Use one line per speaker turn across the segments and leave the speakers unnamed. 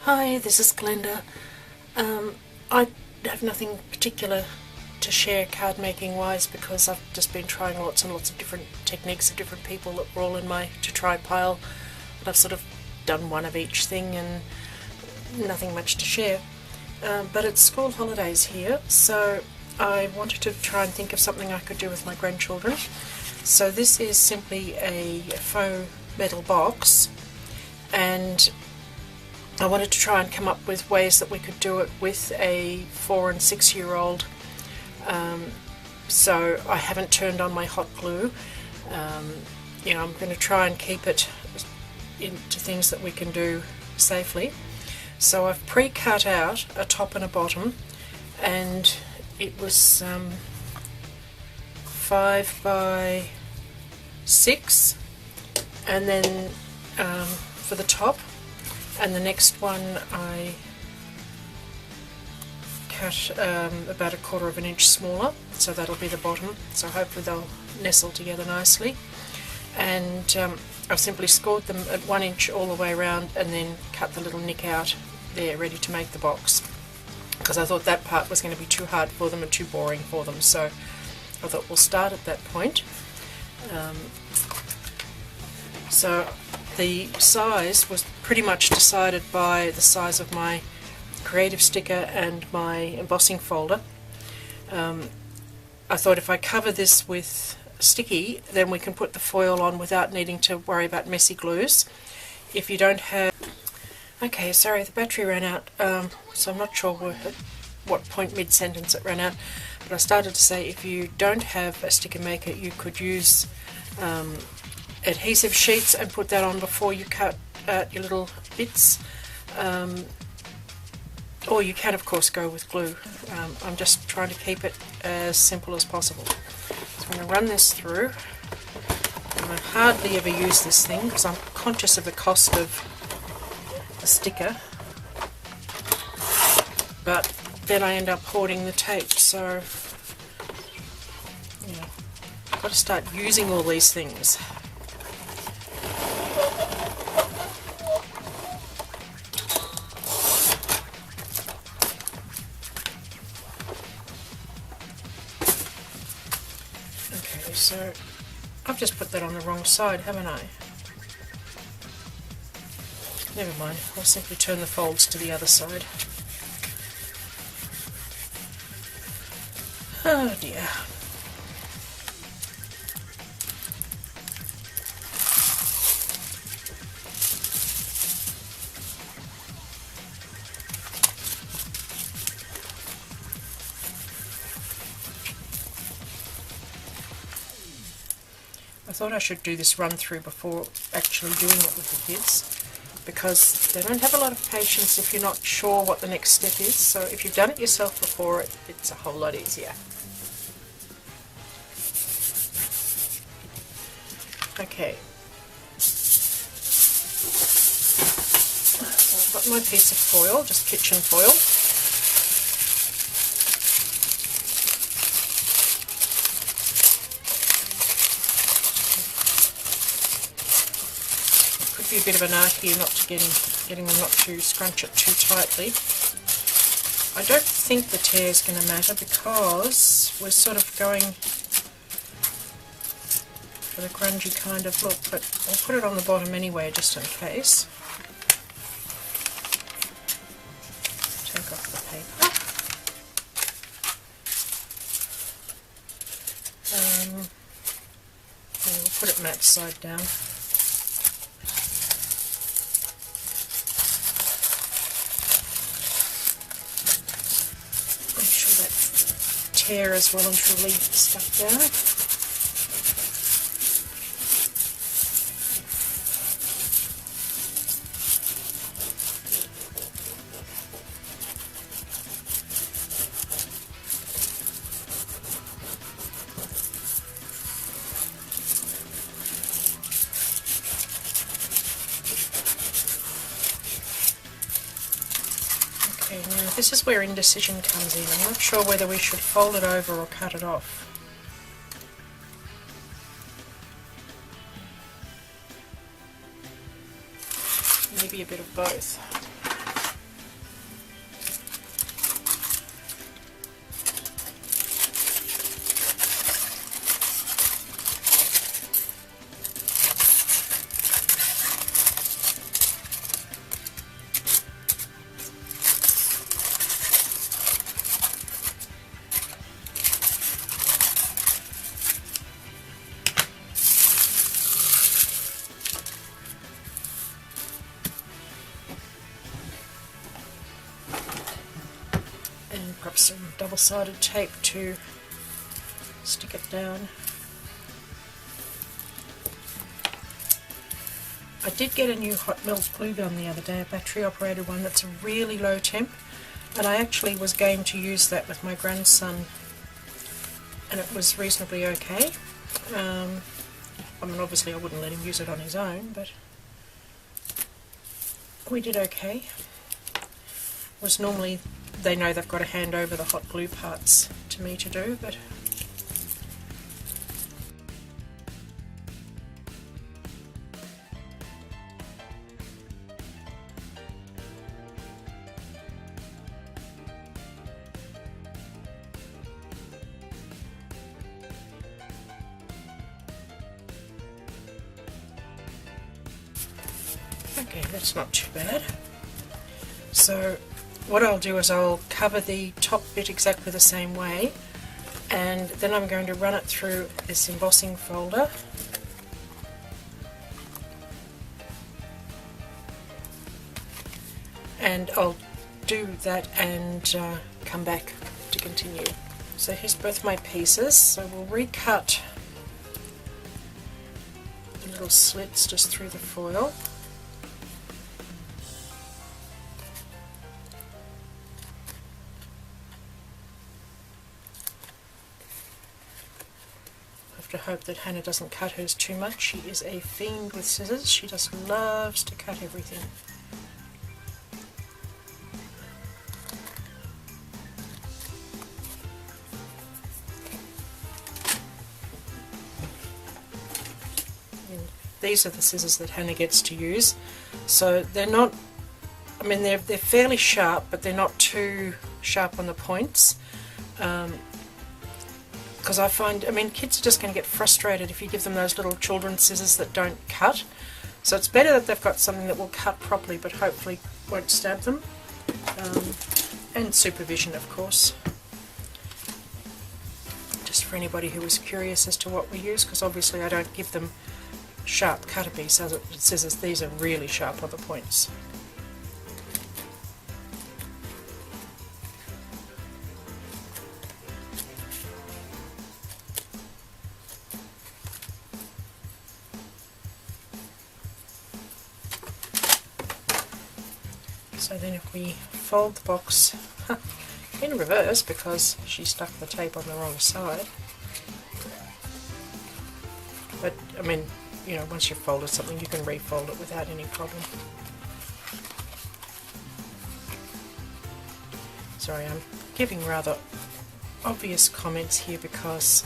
Hi, this is Glenda. I have nothing particular to share card making wise because I've just been trying lots and lots of different techniques of different people that were all in my to try pile. But I've sort of done one of each thing and nothing much to share. But it's school holidays here, so I wanted to try and think of something I could do with my grandchildren. So this is simply a faux metal box, and I wanted to try and come up with ways that we could do it with a 4 and 6 year old. So I haven't turned on my hot glue. I'm going to try and keep it into things that we can do safely. So I've pre-cut out a top and a bottom, and it was 5 by 6, and then for the top. And the next one I cut about 1/4 of an inch smaller, so that'll be the bottom, so hopefully they'll nestle together nicely. And I've simply scored them at 1 inch all the way around and then cut the little nick out there ready to make the box, because I thought that part was going to be too hard for them and too boring for them, so I thought we'll start at that point. So the size was pretty much decided by the size of my creative sticker and my embossing folder. I thought if I cover this with sticky, then we can put the foil on without needing to worry about messy glues. If you don't have... Okay, sorry, the battery ran out, so I'm not sure at what point mid-sentence it ran out, but I started to say if you don't have a sticker maker, you could use adhesive sheets and put that on before you cut out your little bits, or you can of course go with glue. I'm just trying to keep it as simple as possible. So I'm going to run this through, and I hardly ever use this thing because I'm conscious of the cost of the sticker, but then I end up hoarding the tape, so I've got to start using all these things. So I've just put that on the wrong side, haven't I? Never mind, I'll simply turn the folds to the other side. Oh dear. I thought I should do this run through before actually doing it with the kids, because they don't have a lot of patience if you're not sure what the next step is. So if you've done it yourself before, it's a whole lot easier. Okay, so I've got my piece of foil, just kitchen foil. Be a bit of an art here not to getting them not to scrunch it too tightly. I don't think the tear is going to matter because we're sort of going for the grungy kind of look, but I'll put it on the bottom anyway just in case. Take off the paper. And we'll put it matte side down. Hair as well and truly stuck down. Okay, now this is where indecision comes in. I'm not sure whether we should fold it over or cut it off. Maybe a bit of both. double-sided tape to stick it down. I did get a new hot melt glue gun the other day, a battery operated one that's a really low temp, and I actually was game to use that with my grandson, and it was reasonably okay. I mean, obviously I wouldn't let him use it on his own, but we did okay. Was normally, they know they've got to hand over the hot glue parts to me to do, but okay, that's not too bad. So what I'll do is I'll cover the top bit exactly the same way, and then I'm going to run it through this embossing folder. And I'll do that and come back to continue. So here's both my pieces, so we'll recut the little slits just through the foil. I hope that Hannah doesn't cut hers too much. She is a fiend with scissors. She just loves to cut everything. And these are the scissors that Hannah gets to use. So they're not, I mean, they're fairly sharp, but they're not too sharp on the points. Because I find, I mean, kids are just going to get frustrated if you give them those little children's scissors that don't cut. So it's better that they've got something that will cut properly, but hopefully won't stab them. And supervision, of course. Just for anybody who was curious as to what we use, because obviously I don't give them sharp Cutter-Bee scissors. These are really sharp on the points. So then if we fold the box in reverse, because she stuck the tape on the wrong side, but I mean, you know, once you've folded something you can refold it without any problem. Sorry, I'm giving rather obvious comments here because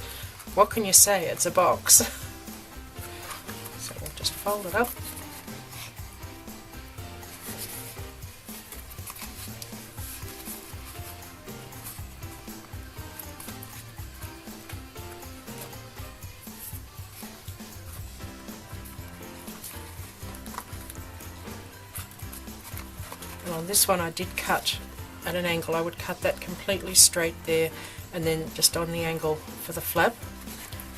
what can you say, it's a box. So we'll just fold it up. And on this one I did cut at an angle. I would cut that completely straight there and then just on the angle for the flap.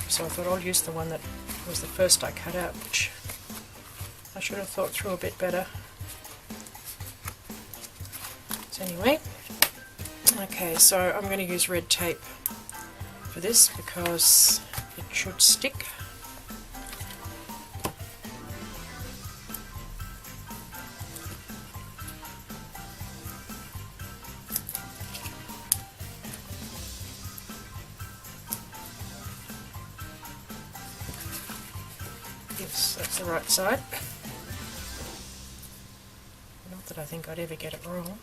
So I thought I'll use the one that was the first I cut out, which I should have thought through a bit better. So anyway, okay, so I'm going to use red tape for this because it should stick. Yes, that's the right side. Not that I think I'd ever get it wrong.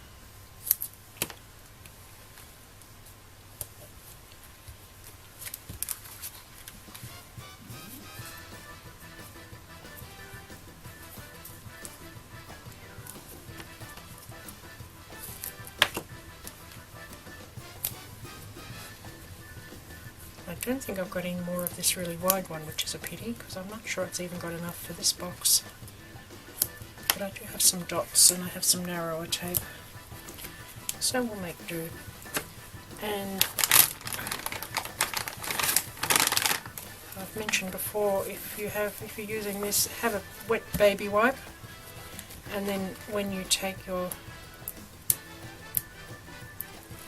I don't think I've got any more of this really wide one, which is a pity, because I'm not sure it's even got enough for this box. But I do have some dots and I have some narrower tape, so we'll make do. And I've mentioned before, if you're using this, have a wet baby wipe, and then when you take your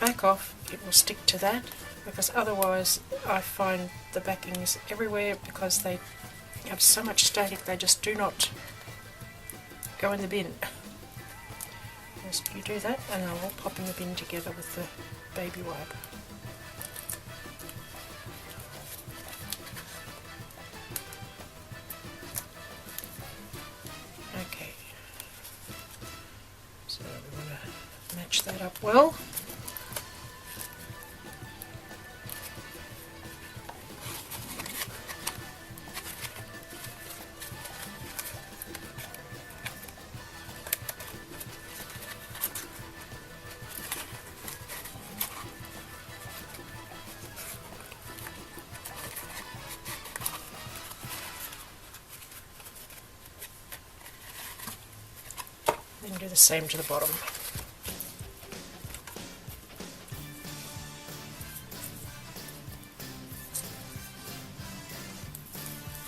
back off, it will stick to that, because otherwise I find the backings everywhere because they have so much static they just do not go in the bin. Just you do that and they'll all pop in the bin together with the baby wipe. Okay, so we want to match that up well. Then do the same to the bottom.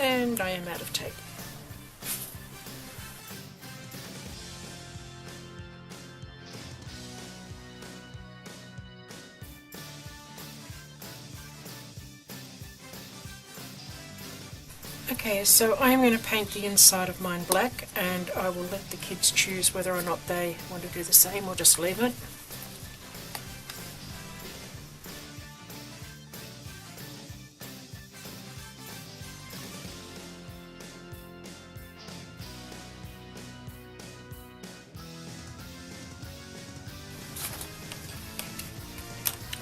And I am out of tape. Okay, so I am going to paint the inside of mine black, and I will let the kids choose whether or not they want to do the same or just leave it.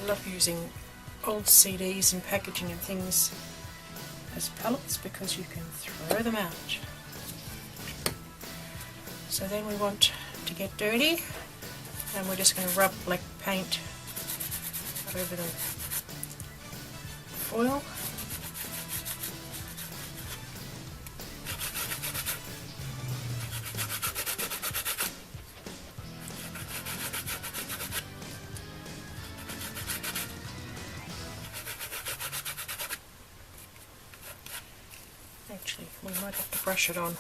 I love using old CDs and packaging and things as palettes because you can throw them out. So then we want to get dirty, and we're just going to rub black paint over the foil. Actually, we might have to brush it on.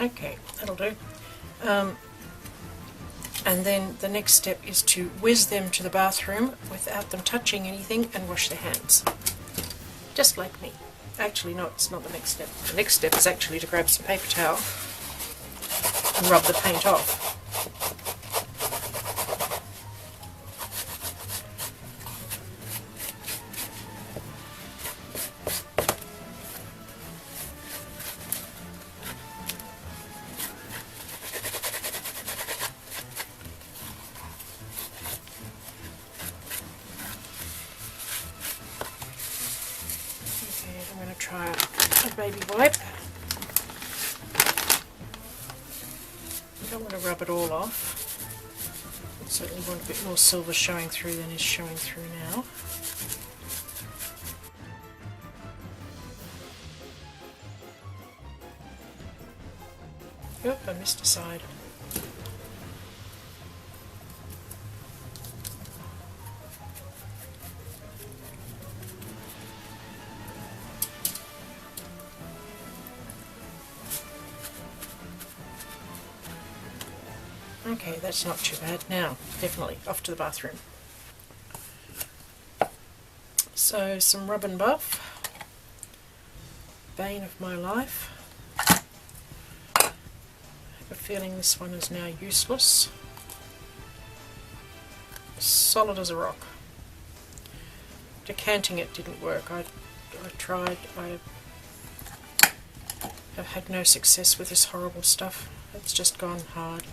Okay, that'll do. And then the next step is to whiz them to the bathroom without them touching anything and wash their hands. Just like me. Actually, no, it's not the next step. The next step is actually to grab some paper towel and rub the paint off. I'm going to try a baby wipe. I don't want to rub it all off. I certainly want a bit more silver showing through than is showing through now. Oop, I missed a side. Okay, that's not too bad. Now, definitely off to the bathroom. So, some Rub and Buff, bane of my life. I have a feeling this one is now useless. Solid as a rock. Decanting it didn't work. I tried. I have had no success with this horrible stuff. It's just gone hard.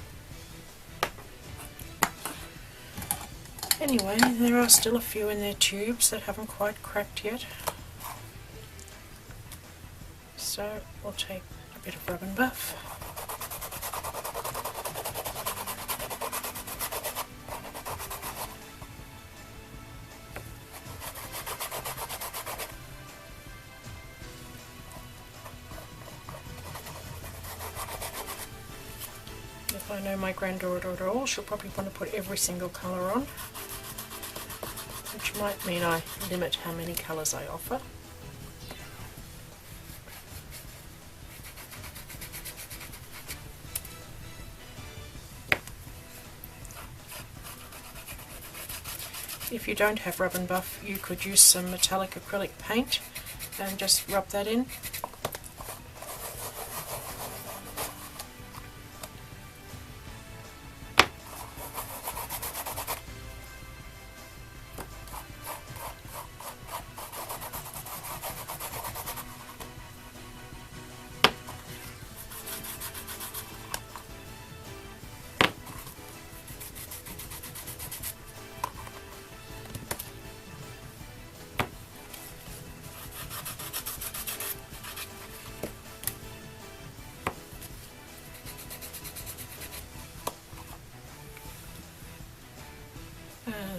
Anyway, there are still a few in their tubes that haven't quite cracked yet. So we'll take a bit of Rub and Buff. I know my granddaughter she'll probably want to put every single colour on, which might mean I limit how many colours I offer. If you don't have rub and buff, you could use some metallic acrylic paint and just rub that in.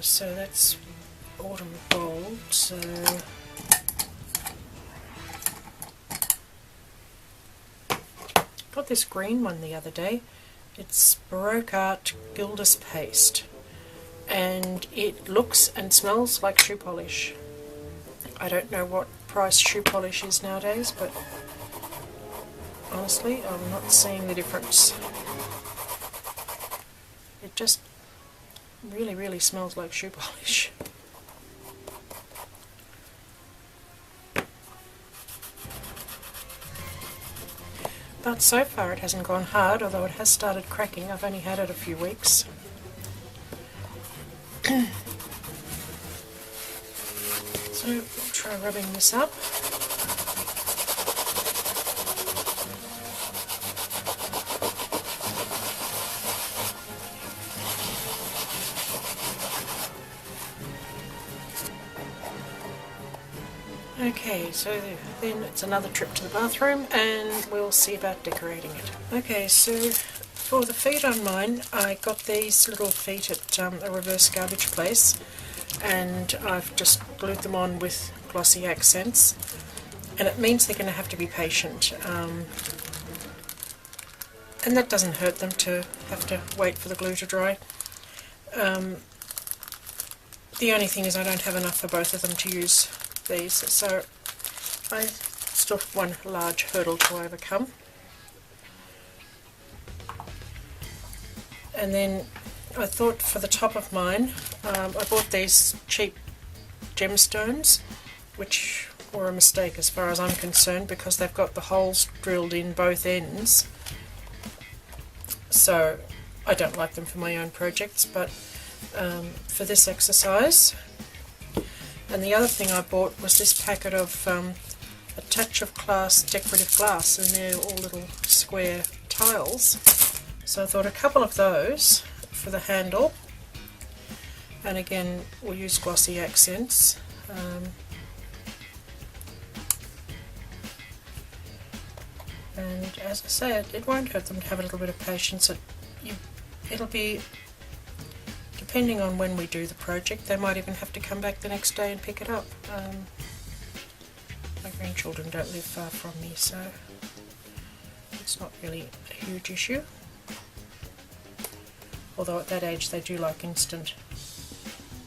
So that's autumn gold, so got this green one the other day. It's Baroque Art Gildas Paste, and it looks and smells like shoe polish. I don't know what price shoe polish is nowadays, but honestly I'm not seeing the difference. It just really smells like shoe polish. But so far it hasn't gone hard, although it has started cracking. I've only had it a few weeks. So we'll try rubbing this up. Okay, so then it's another trip to the bathroom and we'll see about decorating it. Okay, so for the feet on mine, I got these little feet at a reverse garbage place, and I've just glued them on with glossy accents, and it means they're going to have to be patient, and that doesn't hurt them to have to wait for the glue to dry. The only thing is I don't have enough for both of them to use these, so I still have one large hurdle to overcome. And then I thought for the top of mine, I bought these cheap gemstones, which were a mistake as far as I'm concerned, because they've got the holes drilled in both ends, so I don't like them for my own projects, but for this exercise. And the other thing I bought was this packet of A Touch of Class decorative glass, and they're all little square tiles. So I thought a couple of those for the handle, and again we'll use glossy accents. And as I say, it won't hurt them to have a little bit of patience. It'll be, depending on when we do the project, they might even have to come back the next day and pick it up. My grandchildren don't live far from me, so it's not really a huge issue. Although at that age they do like instant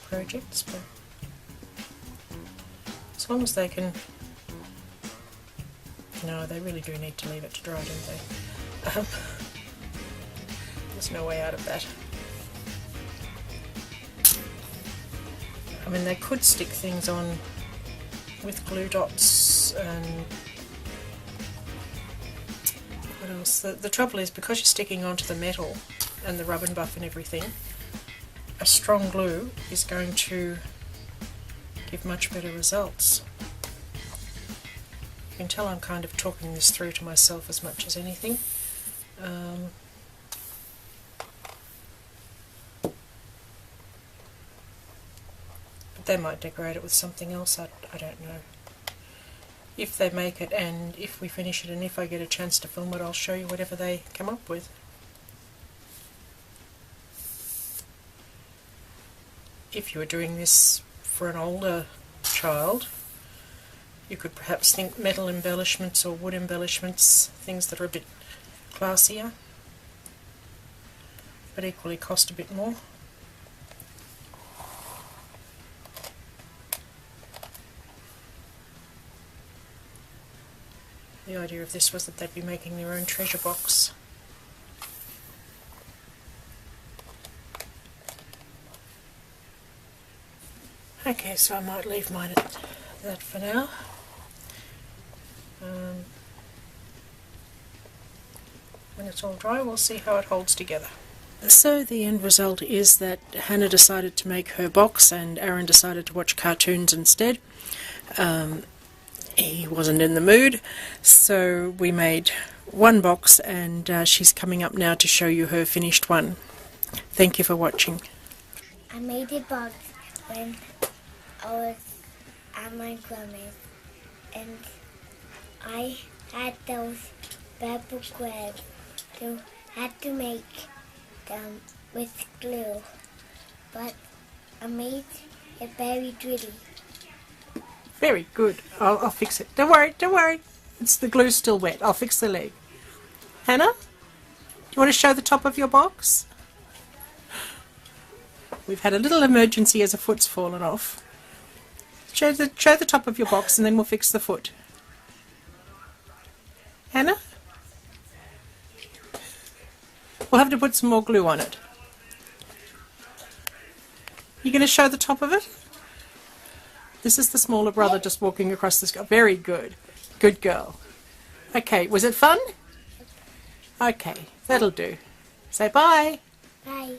projects, but as long as they can... No, they really do need to leave it to dry, don't they? There's no way out of that. I mean, they could stick things on with glue dots and what else? The trouble is, because you're sticking onto the metal and the rub and buff and everything, a strong glue is going to give much better results. You can tell I'm kind of talking this through to myself as much as anything. But they might decorate it with something else, I don't know. If they make it, and if we finish it, and if I get a chance to film it, I'll show you whatever they come up with. If you were doing this for an older child, you could perhaps think metal embellishments or wood embellishments, things that are a bit classier. but equally cost a bit more. The idea of this was that they'd be making their own treasure box. Okay, so I might leave mine at that for now. When it's all dry, we'll see how it holds together. So the end result is that Hannah decided to make her box and Aaron decided to watch cartoons instead. He wasn't in the mood, so we made one box, and she's coming up now to show you her finished one. Thank you for watching.
I made a box when I was at my grandma's, and I had those paper crabs, so I had to make them with glue, but I made it very pretty.
Very good. I'll fix it. Don't worry, don't worry. It's the glue's still wet. I'll fix the leg. Hannah, do you want to show the top of your box? We've had a little emergency as a foot's fallen off. Show the top of your box and then we'll fix the foot. Hannah? We'll have to put some more glue on it. You going to show the top of it? This is the smaller brother just walking across the sky. Very good. Good girl. Okay, was it fun? Okay, that'll do. Say bye.
Bye.